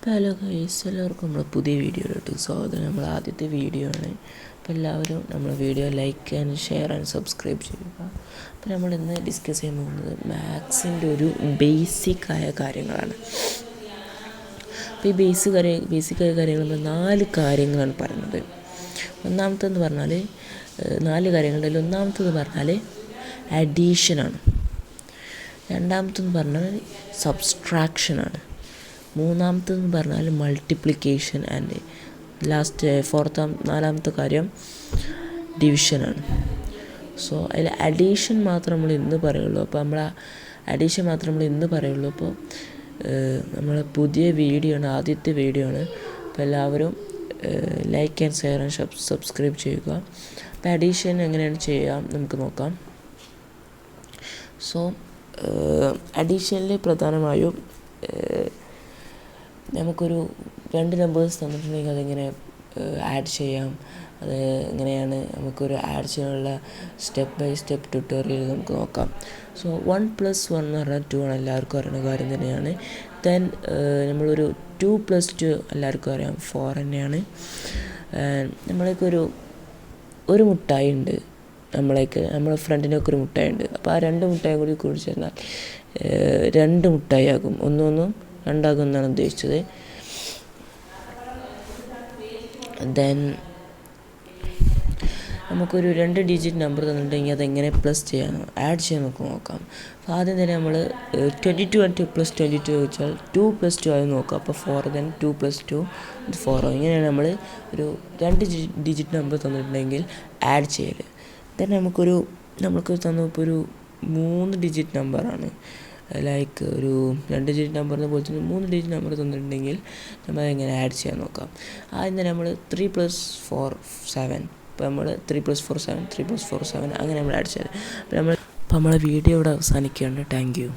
Hello guys, എല്ലാവർക്കും നമ്മളെ പുതിയ വീഡിയോയിലോട്ട് സ്വാഗതം. നമ്മൾ ആദ്യത്തെ വീഡിയോ ആണ്. അപ്പോൾ എല്ലാവരും നമ്മളെ video like and share and subscribe ചെയ്യുക. അപ്പോൾ നമ്മൾ ഇന്ന് ഡിസ്കസ് ചെയ്യാൻ പോകുന്നത് മാത്സിൻ്റെ ഒരു ബേസിക്കായ കാര്യങ്ങളാണ്. അപ്പോൾ ഈ ബേസിക്കായ കാര്യങ്ങൾ നമ്മൾ 4 കാര്യങ്ങളാണ് പറയുന്നത്. ഒന്നാമത്തെന്ന് പറഞ്ഞാൽ 4 കാര്യങ്ങളുണ്ടെങ്കിൽ ഒന്നാമത്തേത് പറഞ്ഞാൽ അഡീഷനാണ്. രണ്ടാമത്തെന്ന് പറഞ്ഞാൽ സബ്സ്ട്രാക്ഷനാണ്. മൂന്നാമത്തെന്ന് പറഞ്ഞാൽ മൾട്ടിപ്ലിക്കേഷൻ ആൻഡ് നാലാമത്തെ കാര്യം ഡിവിഷനാണ്. സോ അതിൽ അഡീഷൻ മാത്രം നമ്മൾ ഇന്ന് പറയുള്ളൂ. അപ്പോൾ അപ്പോൾ നമ്മളെ പുതിയ വീഡിയോ ആണ്, ആദ്യത്തെ വീഡിയോ ആണ്. അപ്പോൾ എല്ലാവരും like and share and subscribe ചെയ്യുക. അപ്പോൾ അഡീഷൻ എങ്ങനെയാണ് ചെയ്യാം നമുക്ക് നോക്കാം. സോ അഡീഷനിൽ പ്രധാനമായും നമുക്കൊരു 2 നമ്പേഴ്സ് തന്നിട്ടുണ്ടെങ്കിൽ അതെങ്ങനെ ആഡ് ചെയ്യാം, അത് എങ്ങനെയാണ് നമുക്കൊരു ആഡ് ചെയ്യാനുള്ള സ്റ്റെപ്പ് ബൈ സ്റ്റെപ്പ് ട്യൂട്ടോറിയൽ നമുക്ക് നോക്കാം. സോ 1 + 1 എന്ന് പറഞ്ഞാൽ 2 ആണ്, എല്ലാവർക്കും അറിയുന്ന കാര്യം തന്നെയാണ്. ദെൻ നമ്മളൊരു 2 + 2 എല്ലാവർക്കും അറിയാം 4 തന്നെയാണ്. നമ്മളേക്ക് ഒരു മുട്ടായി ഉണ്ട്, നമ്മളെ ഫ്രണ്ടിനൊക്കെ ഒരു മുട്ടായി ഉണ്ട്. അപ്പോൾ ആ 2 മുട്ടായും കൂടി ചേർന്നാൽ 2 മുട്ടായി ആകും. ഒന്നും 2 ആകും എന്നാണ് ഉദ്ദേശിച്ചത്. ദെൻ നമുക്കൊരു 2 ഡിജിറ്റ് നമ്പർ തന്നിട്ടുണ്ടെങ്കിൽ അതെങ്ങനെ പ്ലസ് ചെയ്യാനോ ആഡ് ചെയ്യാൻ നമുക്ക് നോക്കാം. അപ്പോൾ ആദ്യം തന്നെ നമ്മൾ 22 ആൻഡ് 2 + 22 വെച്ചാൽ 2 + 2 ആയി നോക്കാം. അപ്പോൾ 4 ദെൻ 2 + 2 4. ഇങ്ങനെയാണ് നമ്മൾ ഒരു 2 ഡിജിറ്റ് നമ്പർ തന്നിട്ടുണ്ടെങ്കിൽ ആഡ് ചെയ്യൽ. ദെൻ നമുക്ക് തന്നപ്പോൾ ഒരു 3 ഡിജിറ്റ് നമ്പറാണ്, ലൈക്ക് ഒരു 2 ഡിജിറ്റ് നമ്പറിനെ പോലെ തന്നെ 3 ഡിജിറ്റ് നമ്പർ തന്നിട്ടുണ്ടെങ്കിൽ നമ്മൾ എങ്ങനെ ആഡ് ചെയ്യാൻ നോക്കാം. ആദ്യം തന്നെ നമ്മൾ 3 + 4 7. ഇപ്പോൾ നമ്മൾ 3 + 4 7, 3 + 4 7 അങ്ങനെ നമ്മൾ ആഡ് ചെയ്തത്. അപ്പോൾ നമ്മളെ വീഡിയോ ഇവിടെ അവസാനിക്കുകയാണ്. Thank you.